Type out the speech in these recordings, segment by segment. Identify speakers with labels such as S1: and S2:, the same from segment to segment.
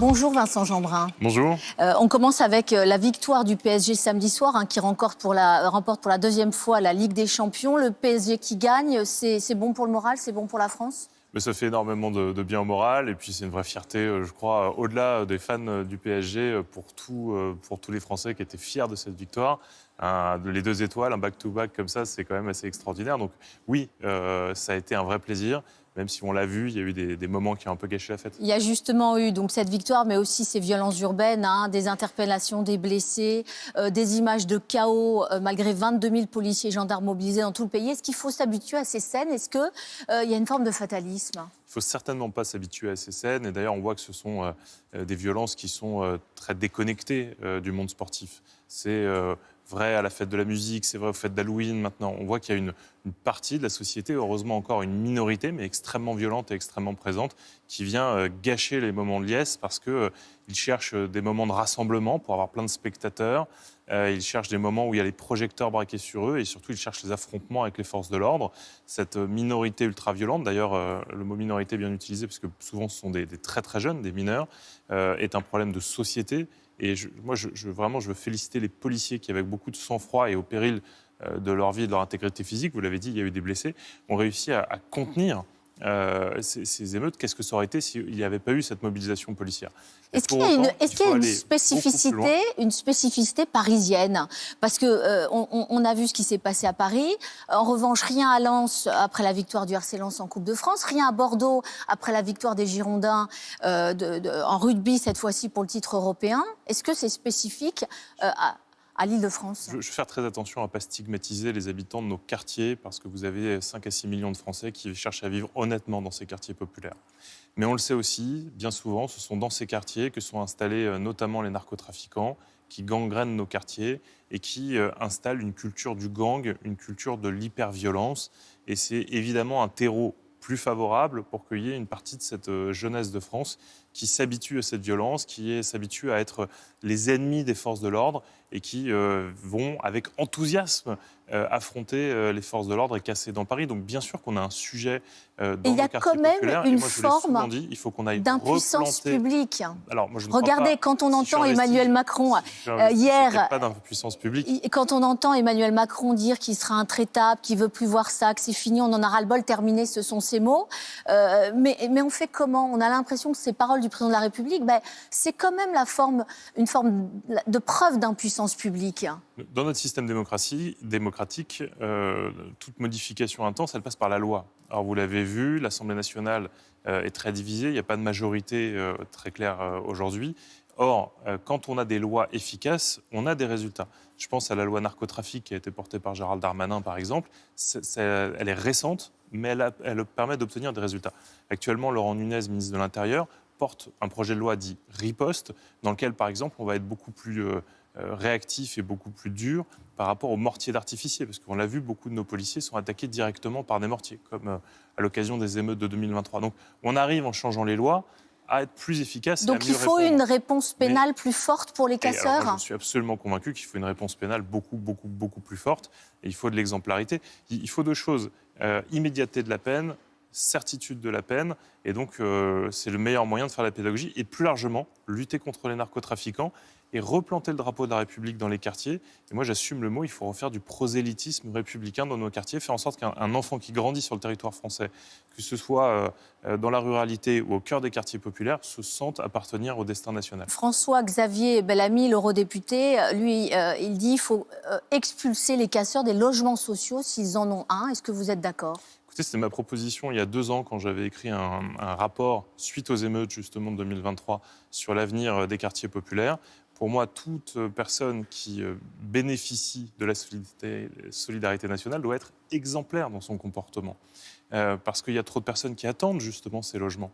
S1: Bonjour Vincent Jeanbrun.
S2: Bonjour.
S1: On commence avec la victoire du PSG samedi soir, qui remporte pour la deuxième fois la Ligue des Champions. Le PSG qui gagne, c'est bon pour le moral, c'est bon pour la France ?
S2: Mais ça fait énormément de bien au moral et puis c'est une vraie fierté, je crois, au-delà des fans du PSG, pour tous les Français qui étaient fiers de cette victoire. Les 2 étoiles, un back-to-back comme ça, c'est quand même assez extraordinaire. Donc oui, ça a été un vrai plaisir. Même si on l'a vu, il y a eu des moments qui ont un peu gâché la fête.
S1: Il y a justement eu donc cette victoire, mais aussi ces violences urbaines, des interpellations, des blessés, des images de chaos, malgré 22 000 policiers et gendarmes mobilisés dans tout le pays. Est-ce qu'il faut s'habituer à ces scènes ? Est-ce qu'il y a une forme de fatalisme ?
S2: Il ne faut certainement pas s'habituer à ces scènes. Et d'ailleurs, on voit que ce sont des violences qui sont très déconnectées du monde sportif. C'est vrai à la fête de la musique, c'est vrai aux fêtes d'Halloween maintenant. On voit qu'il y a une partie de la société, heureusement encore une minorité, mais extrêmement violente et extrêmement présente, qui vient gâcher les moments de liesse parce qu'ils cherchent des moments de rassemblement pour avoir plein de spectateurs. Ils cherchent des moments où il y a les projecteurs braqués sur eux et surtout ils cherchent les affrontements avec les forces de l'ordre. Cette minorité ultra-violente, d'ailleurs le mot minorité est bien utilisé parce que souvent ce sont des très très jeunes, des mineurs, est un problème de société. Et moi, je veux féliciter les policiers qui, avec beaucoup de sang-froid et au péril de leur vie et de leur intégrité physique, vous l'avez dit, il y a eu des blessés, ont réussi à contenir ces émeutes. Qu'est-ce que ça aurait été s'il n'y avait pas eu cette mobilisation policière ?
S1: Est-ce qu'il y a une spécificité parisienne ? Parce qu'on a vu ce qui s'est passé à Paris. En revanche, rien à Lens après la victoire du RC Lens en Coupe de France. Rien à Bordeaux après la victoire des Girondins en rugby, cette fois-ci pour le titre européen. Est-ce que c'est spécifique à l'Île-de-France ?
S2: Je vais faire très attention à ne pas stigmatiser les habitants de nos quartiers parce que vous avez 5 à 6 millions de Français qui cherchent à vivre honnêtement dans ces quartiers populaires. Mais on le sait aussi, bien souvent, ce sont dans ces quartiers que sont installés notamment les narcotrafiquants qui gangrènent nos quartiers et qui installent une culture du gang, une culture de l'hyperviolence. Et c'est évidemment un terreau plus favorable pour qu'il y ait une partie de cette jeunesse de France qui s'habitue à cette violence, qui s'habitue à être les ennemis des forces de l'ordre et qui vont avec enthousiasme affronter les forces de l'ordre et casser dans Paris. Donc bien sûr qu'on a un sujet dans nos quartiers populaires.
S1: Il y a quand même une forme d'impuissance publique.
S2: Alors, moi,
S1: regardez, quand on entend Emmanuel Macron hier,
S2: pas d'impuissance publique.
S1: Quand on entend Emmanuel Macron dire qu'il sera intraitable, qu'il veut plus voir ça, que c'est fini, on en a ras-le-bol, terminé, ce sont ses mots. Mais on fait comment ? On a l'impression que ces paroles du président de la République, c'est quand même une forme de preuve d'impuissance publique.
S2: Dans notre système démocratique, toute modification intense, elle passe par la loi. Alors vous l'avez vu, l'Assemblée nationale est très divisée, il n'y a pas de majorité très claire aujourd'hui. Or, quand on a des lois efficaces, on a des résultats. Je pense à la loi narcotrafic qui a été portée par Gérald Darmanin, par exemple. Elle est récente, mais elle permet d'obtenir des résultats. Actuellement, Laurent Nunez, ministre de l'Intérieur, porte un projet de loi dit riposte, dans lequel, par exemple, on va être beaucoup plus réactif et beaucoup plus dur par rapport aux mortiers d'artificier, parce qu'on l'a vu, beaucoup de nos policiers sont attaqués directement par des mortiers, comme à l'occasion des émeutes de 2023. Donc on arrive, en changeant les lois, à être plus efficace.
S1: Donc il faut une réponse pénale plus forte pour les casseurs ?
S2: Moi, je suis absolument convaincu qu'il faut une réponse pénale beaucoup plus forte, et il faut de l'exemplarité. Il faut 2 choses, immédiateté de la peine, certitude de la peine, et donc c'est le meilleur moyen de faire la pédagogie, et plus largement, lutter contre les narcotrafiquants et replanter le drapeau de la République dans les quartiers. Et moi, j'assume le mot, il faut refaire du prosélytisme républicain dans nos quartiers, faire en sorte qu'un enfant qui grandit sur le territoire français, que ce soit dans la ruralité ou au cœur des quartiers populaires, se sente appartenir au destin national.
S1: François-Xavier Bellamy, l'eurodéputé, lui, il dit qu'il faut expulser les casseurs des logements sociaux s'ils en ont un. Est-ce que vous êtes d'accord ?
S2: Écoutez, c'était ma proposition il y a 2 ans quand j'avais écrit un rapport suite aux émeutes justement de 2023 sur l'avenir des quartiers populaires. Pour moi, toute personne qui bénéficie de la solidarité nationale doit être exemplaire dans son comportement. Parce qu'il y a trop de personnes qui attendent justement ces logements.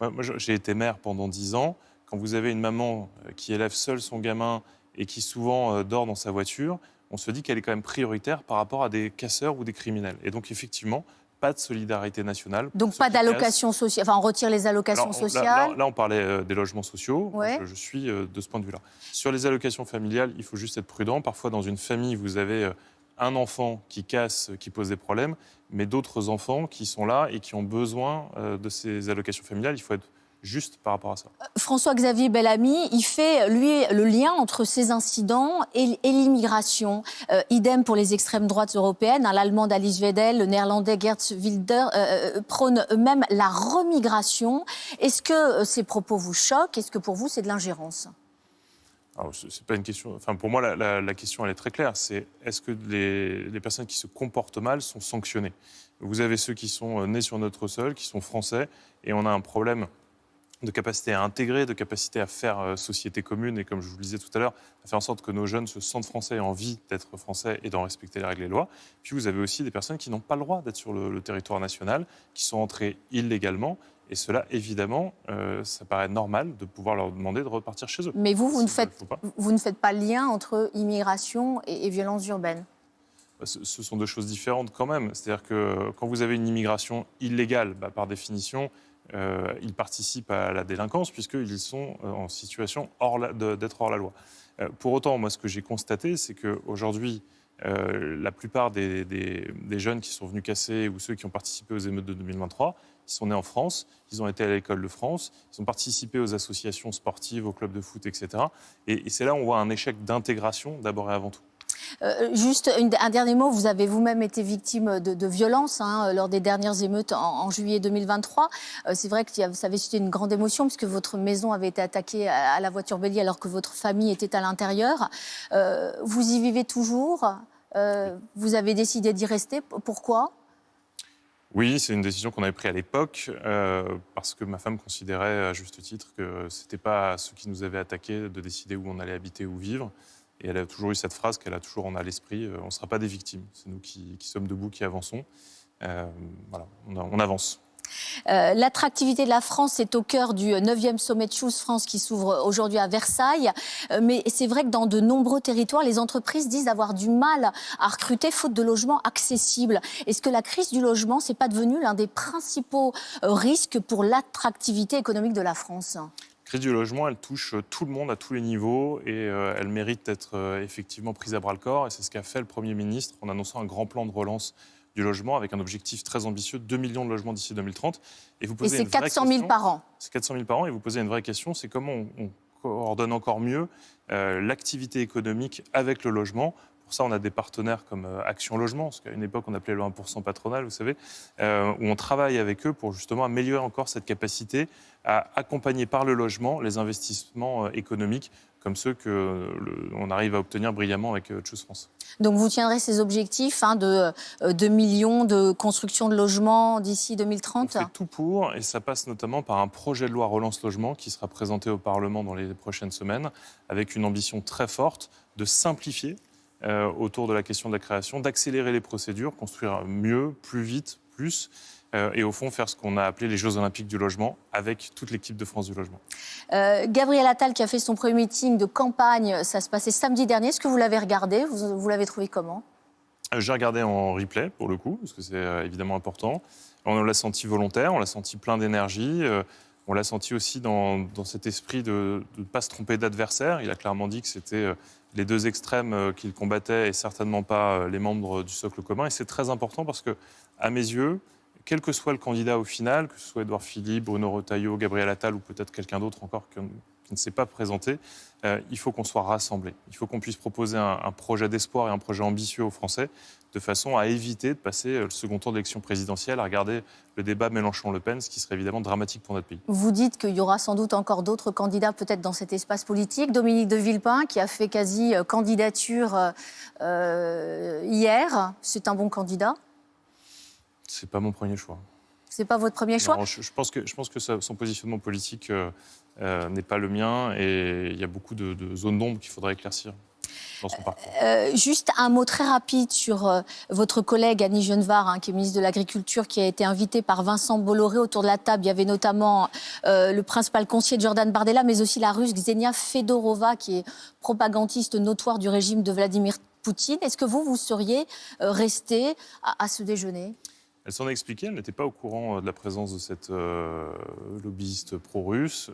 S2: Moi, j'ai été maire pendant 10 ans. Quand vous avez une maman qui élève seule son gamin et qui souvent dort dans sa voiture, on se dit qu'elle est quand même prioritaire par rapport à des casseurs ou des criminels. Et donc effectivement, pas de solidarité nationale.
S1: Donc pas d'allocations sociales, enfin on retire les allocations sociales.
S2: Là, on parlait des logements sociaux,
S1: ouais.
S2: je suis de ce point de vue-là. Sur les allocations familiales, il faut juste être prudent. Parfois, dans une famille, vous avez un enfant qui casse, qui pose des problèmes, mais d'autres enfants qui sont là et qui ont besoin de ces allocations familiales. Il faut être juste par rapport à ça.
S1: François-Xavier Bellamy, il fait, lui, le lien entre ces incidents et l'immigration. Idem pour les extrêmes droites européennes. L'allemande Alice Weidel, le néerlandais Geert Wilders prônent eux-mêmes la remigration. Est-ce que ces propos vous choquent? Est-ce que pour vous, c'est de l'ingérence?
S2: Alors, c'est pas une question. Enfin, pour moi, la question, elle est très claire. C'est est-ce que les personnes qui se comportent mal sont sanctionnées? Vous avez ceux qui sont nés sur notre sol, qui sont français, et on a un problème de capacité à intégrer, de capacité à faire société commune, et comme je vous le disais tout à l'heure, à faire en sorte que nos jeunes se sentent français et aient envie d'être français et d'en respecter les règles et les lois. Puis vous avez aussi des personnes qui n'ont pas le droit d'être sur le territoire national, qui sont entrées illégalement. Et cela, évidemment, ça paraît normal de pouvoir leur demander de repartir chez eux.
S1: Mais vous ne faites pas le lien entre immigration et violences urbaines?
S2: Ce sont deux choses différentes quand même. C'est-à-dire que quand vous avez une immigration illégale, par définition, ils participent à la délinquance puisqu'ils sont en situation d'être hors la loi. Pour autant, moi, ce que j'ai constaté, c'est qu'aujourd'hui, la plupart des jeunes qui sont venus casser ou ceux qui ont participé aux émeutes de 2023, ils sont nés en France, ils ont été à l'école de France, ils ont participé aux associations sportives, aux clubs de foot, etc. Et c'est là où on voit un échec d'intégration d'abord et avant tout.
S1: Juste un dernier mot, vous avez vous-même été victime de violences lors des dernières émeutes en juillet 2023. C'est vrai que ça avait suscité une grande émotion puisque votre maison avait été attaquée à la voiture bélier alors que votre famille était à l'intérieur. Vous y vivez toujours? Vous avez décidé d'y rester. Pourquoi?
S2: Oui, c'est une décision qu'on avait prise à l'époque parce que ma femme considérait à juste titre que ce n'était pas à ceux qui nous avaient attaqués de décider où on allait habiter ou vivre. Et elle a toujours eu cette phrase qu'elle a toujours en à l'esprit, on ne sera pas des victimes, c'est nous qui sommes debout, qui avançons. Voilà, on avance.
S1: L'attractivité de la France est au cœur du 9e sommet de Choose France qui s'ouvre aujourd'hui à Versailles. Mais c'est vrai que dans de nombreux territoires, les entreprises disent avoir du mal à recruter faute de logements accessibles. Est-ce que la crise du logement, c'est pas devenu l'un des principaux risques pour l'attractivité économique de la France ?
S2: La crise du logement, elle touche tout le monde à tous les niveaux et elle mérite d'être effectivement prise à bras-le-corps. Et c'est ce qu'a fait le Premier ministre en annonçant un grand plan de relance du logement avec un objectif très ambitieux, 2 millions de logements d'ici 2030.
S1: Et c'est 400 000 par an.
S2: C'est 400 000 par an. Et vous posez une vraie question, c'est comment on coordonne encore mieux l'activité économique avec le logement. Pour ça, on a des partenaires comme Action Logement, parce qu'à une époque, on appelait le 1% patronal, vous savez, où on travaille avec eux pour justement améliorer encore cette capacité à accompagner par le logement les investissements économiques comme ceux qu'on arrive à obtenir brillamment avec Choose France.
S1: Donc vous tiendrez ces objectifs de 2 millions de construction de logements d'ici 2030 ?
S2: On fait tout pour, et ça passe notamment par un projet de loi Relance Logement qui sera présenté au Parlement dans les prochaines semaines, avec une ambition très forte de simplifier autour de la question de la création, d'accélérer les procédures, construire mieux, plus vite, plus, et au fond faire ce qu'on a appelé les Jeux Olympiques du logement avec toute l'équipe de France du logement.
S1: Gabriel Attal qui a fait son premier meeting de campagne, ça se passait samedi dernier. Est-ce que vous l'avez regardé? Vous l'avez trouvé comment?
S2: J'ai regardé en replay pour le coup, parce que c'est évidemment important. On l'a senti volontaire, on l'a senti plein d'énergie. On l'a senti aussi dans cet esprit de ne pas se tromper d'adversaire. Il a clairement dit que c'était les deux extrêmes qu'il combattait et certainement pas les membres du socle commun. Et c'est très important parce que, à mes yeux, quel que soit le candidat au final, que ce soit Édouard Philippe, Bruno Retailleau, Gabriel Attal ou peut-être quelqu'un d'autre encore qui ne s'est pas présenté, il faut qu'on soit rassemblés. Il faut qu'on puisse proposer un projet d'espoir et un projet ambitieux aux Français de façon à éviter de passer le second tour d'élection présidentielle, à regarder le débat Mélenchon-Le Pen, ce qui serait évidemment dramatique pour notre pays.
S1: Vous dites qu'il y aura sans doute encore d'autres candidats peut-être dans cet espace politique. Dominique de Villepin, qui a fait quasi candidature hier, c'est un bon candidat?
S2: C'est pas mon premier choix.
S1: C'est pas votre premier choix?
S2: Non, je pense que son positionnement politique n'est pas le mien et il y a beaucoup de zones d'ombre qu'il faudrait éclaircir dans son parcours.
S1: Juste un mot très rapide sur votre collègue Annie Genevard, qui est ministre de l'Agriculture, qui a été invitée par Vincent Bolloré autour de la table. Il y avait notamment le principal conseiller de Jordan Bardella, mais aussi la Russe Ksenia Fedorova, qui est propagandiste notoire du régime de Vladimir Poutine. Est-ce que vous seriez resté à ce déjeuner?
S2: Elle s'en a expliqué, elle n'était pas au courant de la présence de cette lobbyiste pro-russe.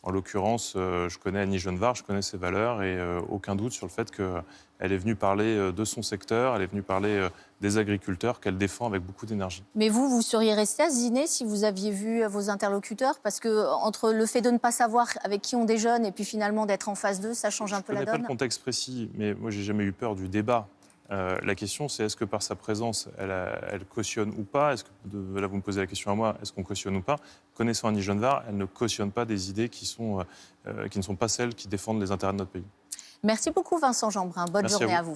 S2: En l'occurrence, je connais Annie Genevard, je connais ses valeurs et aucun doute sur le fait qu'elle est venue parler de son secteur, elle est venue parler des agriculteurs qu'elle défend avec beaucoup d'énergie.
S1: Mais vous seriez resté à ce dîner si vous aviez vu vos interlocuteurs? Parce que entre le fait de ne pas savoir avec qui on déjeune et puis finalement d'être en face d'eux, ça change un peu la
S2: Je ne connais pas
S1: donne.
S2: le contexte précis, mais moi, j'ai jamais eu peur du débat. La question, c'est est-ce que par sa présence, elle cautionne ou pas? Là, vous me posez la question à moi, est-ce qu'on cautionne ou pas? Connaissant Annie Genevard, elle ne cautionne pas des idées qui ne sont pas celles qui défendent les intérêts de notre pays.
S1: Merci beaucoup Vincent Jeanbrun. Bonne
S2: Merci à
S1: journée
S2: vous.
S1: à vous.